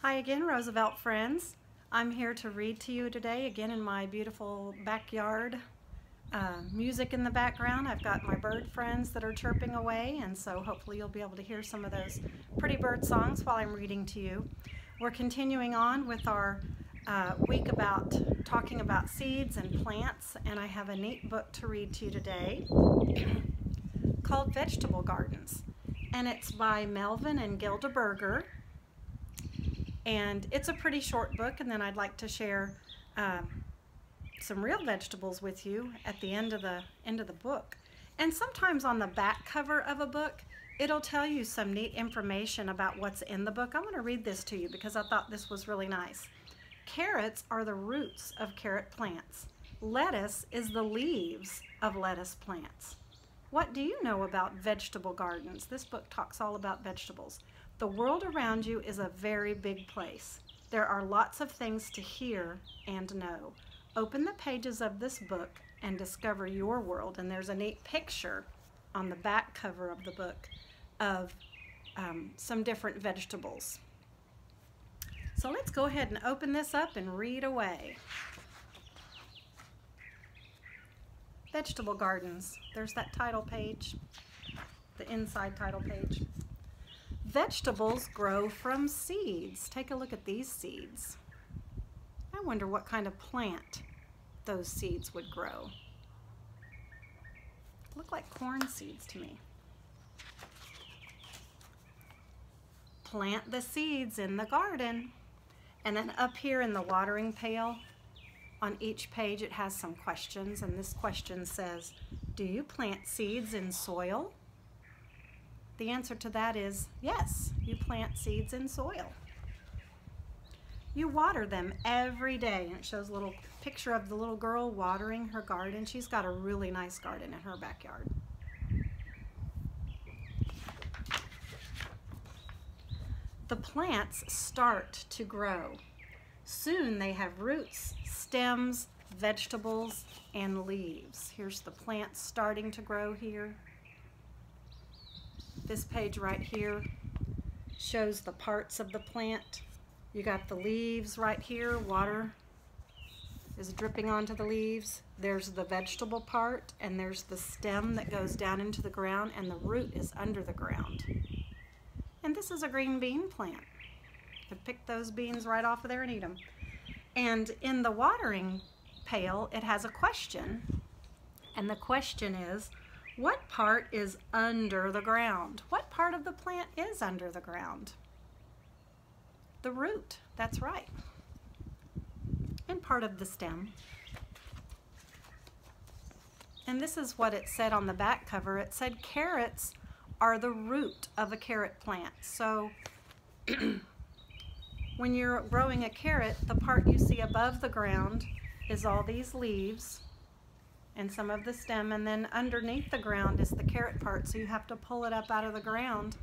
Hi again, Roosevelt friends. I'm here to read to you today, again in my beautiful backyard. Music in the background. I've got my bird friends that are chirping away, and so hopefully you'll be able to hear some of those pretty bird songs while I'm reading to you. We're continuing on with our week about talking about seeds and plants, and I have a neat book to read to you today called Vegetable Gardens, and it's by Melvin and Gilda Berger. And it's a pretty short book, and then I'd like to share some real vegetables with you at the end of the book. And sometimes on the back cover of a book, it'll tell you some neat information about what's in the book. I'm going to read this to you because I thought this was really nice. Carrots are the roots of carrot plants. Lettuce is the leaves of lettuce plants. What do you know about vegetable gardens? This book talks all about vegetables. The world around you is a very big place. There are lots of things to hear and know. Open the pages of this book and discover your world. And there's a neat picture on the back cover of the book of some different vegetables. So let's go ahead and open this up and read away. Vegetable Gardens. There's that title page, the inside title page. Vegetables grow from seeds. Take a look at these seeds. I wonder what kind of plant those seeds would grow. Look like corn seeds to me. Plant the seeds in the garden. And then up here in the watering pail, on each page it has some questions, and this question says, do you plant seeds in soil? The answer to that is yes, you plant seeds in soil. You water them every day, and it shows a little picture of the little girl watering her garden. She's got a really nice garden in her backyard. The plants start to grow. Soon they have roots, stems, vegetables, and leaves. Here's the plants starting to grow here. This page right here shows the parts of the plant. You got the leaves right here. Water is dripping onto the leaves. There's the vegetable part, and there's the stem that goes down into the ground, and the root is under the ground. And this is a green bean plant. You can pick those beans right off of there and eat them. And in the watering pail, it has a question, and the question is, what part is under the ground? What part of the plant is under the ground? The root, that's right. And part of the stem. And this is what it said on the back cover. It said carrots are the root of a carrot plant. So when you're growing a carrot, the part you see above the ground is all these leaves and some of the stem, and then underneath the ground is the carrot part, so you have to pull it up out of the ground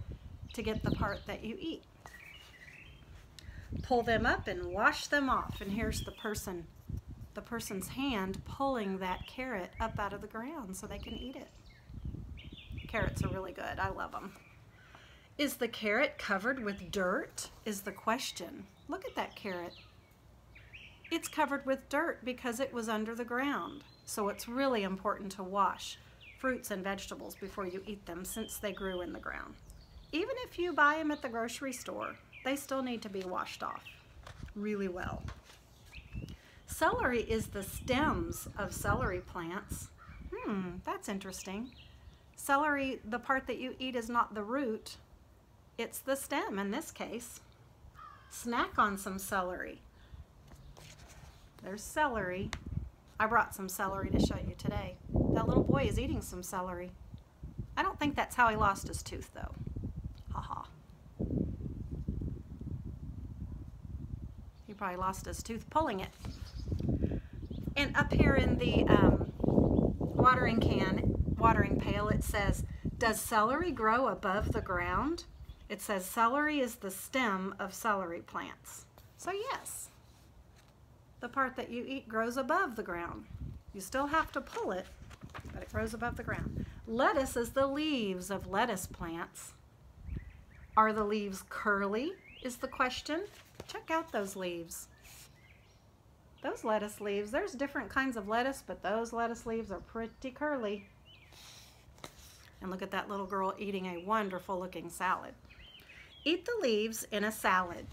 to get the part that you eat. Pull them up and wash them off, and here's the person's hand pulling that carrot up out of the ground so they can eat it. Carrots are really good. I love them. Is the carrot covered with dirt? Is the question. Look at that carrot. It's covered with dirt because it was under the ground. So it's really important to wash fruits and vegetables before you eat them, since they grew in the ground. Even if you buy them at the grocery store, they still need to be washed off really well. Celery is the stems of celery plants. That's interesting. Celery, the part that you eat, is not the root, it's the stem in this case. Snack on some celery. There's celery. I brought some celery to show you today. That little boy is eating some celery. I don't think that's how he lost his tooth, though. Ha. He probably lost his tooth pulling it. And up here in the watering pail, it says, does celery grow above the ground? It says celery is the stem of celery plants. So yes, the part that you eat grows above the ground. You still have to pull it, but it grows above the ground. Lettuce is the leaves of lettuce plants. Are the leaves curly? is the question. Check out those leaves. Those lettuce leaves, there's different kinds of lettuce, but those lettuce leaves are pretty curly. And look at that little girl eating a wonderful looking salad. Eat the leaves in a salad.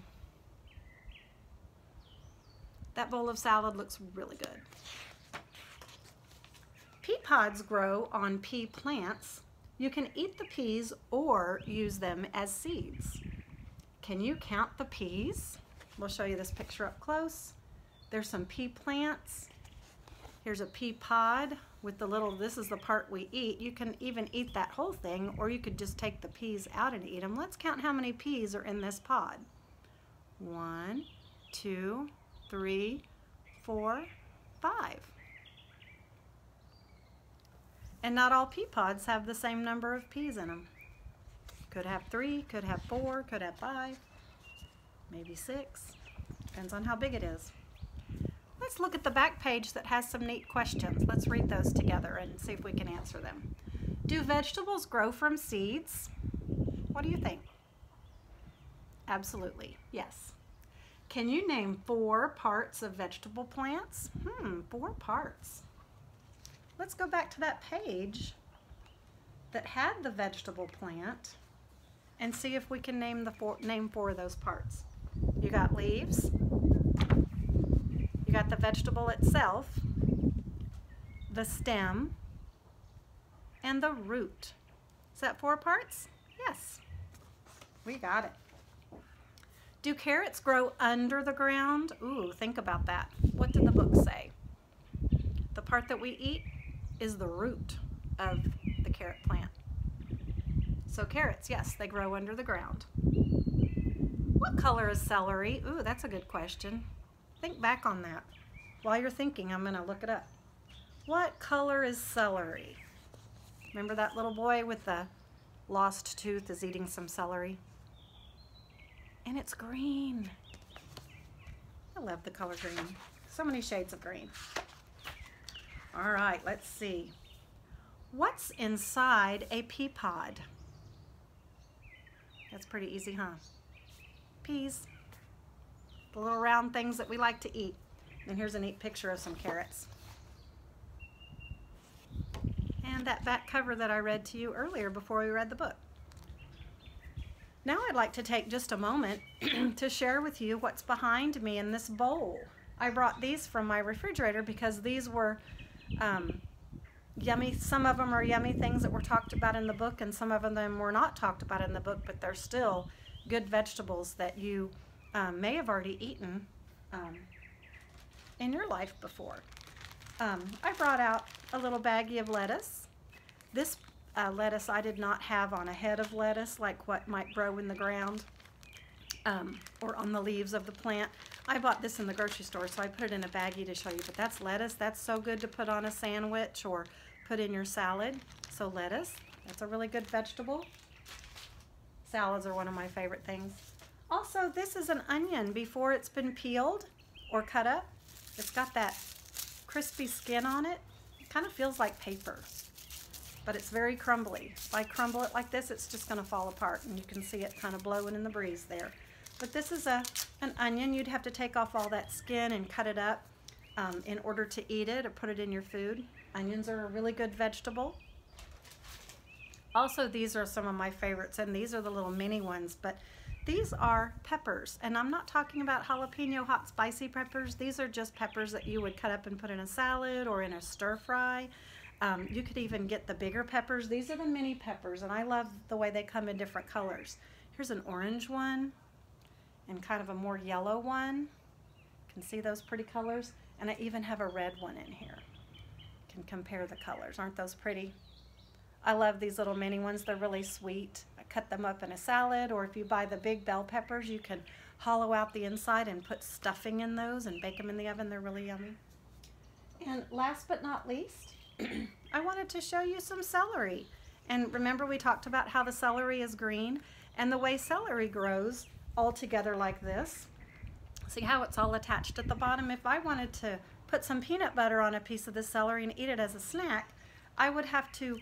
That bowl of salad looks really good. Pea pods grow on pea plants. You can eat the peas or use them as seeds. Can you count the peas? We'll show you this picture up close. There's some pea plants. Here's a pea pod with the little, this is the part we eat. You can even eat that whole thing, or you could just take the peas out and eat them. Let's count how many peas are in this pod. 1, 2, 3, 4, 5. And not all pea pods have the same number of peas in them. Could have 3, could have 4, could have 5, maybe 6. Depends on how big it is. Let's look at the back page that has some neat questions. Let's read those together and see if we can answer them. Do vegetables grow from seeds? What do you think? Absolutely, yes. Can you name 4 parts of vegetable plants? 4 parts. Let's go back to that page that had the vegetable plant and see if we can name 4 of those parts. You got leaves, you got the vegetable itself, the stem, and the root. Is that 4 parts? Yes, we got it. Do carrots grow under the ground? Ooh, think about that. What did the book say? The part that we eat is the root of the carrot plant. So carrots, yes, they grow under the ground. What color is celery? Ooh, that's a good question. Think back on that. While you're thinking, I'm going to look it up. What color is celery? Remember that little boy with the lost tooth is eating some celery? And it's green. I love the color green. So many shades of green. All right, let's see. What's inside a pea pod? That's pretty easy, huh? Peas. The little round things that we like to eat. And here's a neat picture of some carrots. And that back cover that I read to you earlier before we read the book. Now I'd like to take just a moment to share with you what's behind me in this bowl. I brought these from my refrigerator because these were yummy. Some of them are yummy things that were talked about in the book, and some of them were not talked about in the book, but they're still good vegetables that you may have already eaten in your life before. I brought out a little baggie of lettuce. This lettuce I did not have on a head of lettuce like what might grow in the ground or on the leaves of the plant. I bought this in the grocery store, so I put it in a baggie to show you. But that's lettuce. That's so good to put on a sandwich or put in your salad. So lettuce, that's a really good vegetable. Salads are one of my favorite things. Also, this is an onion before it's been peeled or cut up. It's got that crispy skin on it. It kind of feels like paper, but it's very crumbly. If I crumble it like this, it's just going to fall apart, and you can see it kind of blowing in the breeze there. But this is an onion. You'd have to take off all that skin and cut it up in order to eat it or put it in your food. Onions are a really good vegetable. Also, these are some of my favorites, and these are the little mini ones, but these are peppers, and I'm not talking about jalapeno hot spicy peppers. These are just peppers that you would cut up and put in a salad or in a stir fry. You could even get the bigger peppers. These are the mini peppers, and I love the way they come in different colors. Here's an orange one and kind of a more yellow one. You can see those pretty colors, and I even have a red one in here. You can compare the colors. Aren't those pretty? I love these little mini ones. They're really sweet. I cut them up in a salad, or if you buy the big bell peppers, you can hollow out the inside and put stuffing in those and bake them in the oven. They're really yummy. And last but not least, I wanted to show you some celery. And remember, we talked about how the celery is green, and the way celery grows all together like this. See how it's all attached at the bottom? If I wanted to put some peanut butter on a piece of the celery and eat it as a snack, I would have to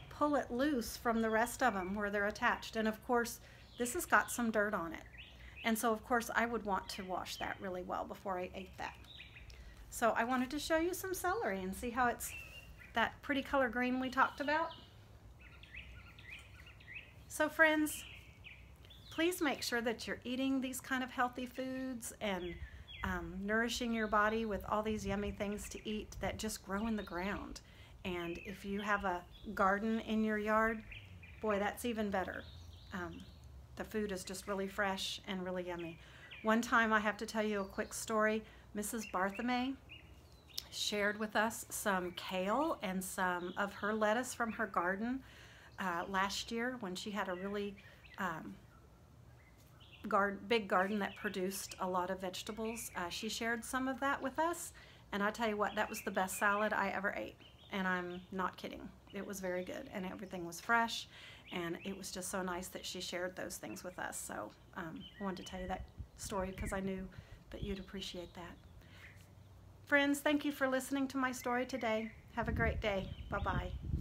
pull it loose from the rest of them where they're attached. And of course, this has got some dirt on it. And so of course I would want to wash that really well before I ate that. So I wanted to show you some celery and see how it's that pretty color green we talked about. So friends, please make sure that you're eating these kind of healthy foods and nourishing your body with all these yummy things to eat that just grow in the ground. And if you have a garden in your yard, boy, that's even better. The food is just really fresh and really yummy. One time, I have to tell you a quick story. Mrs. Barthelme shared with us some kale and some of her lettuce from her garden last year when she had a really big garden that produced a lot of vegetables. She shared some of that with us, and I tell you what, that was the best salad I ever ate, and I'm not kidding. It was very good, and everything was fresh, and it was just so nice that she shared those things with us. So I wanted to tell you that story because I knew that you'd appreciate that. Friends, thank you for listening to my story today. Have a great day. Bye-bye.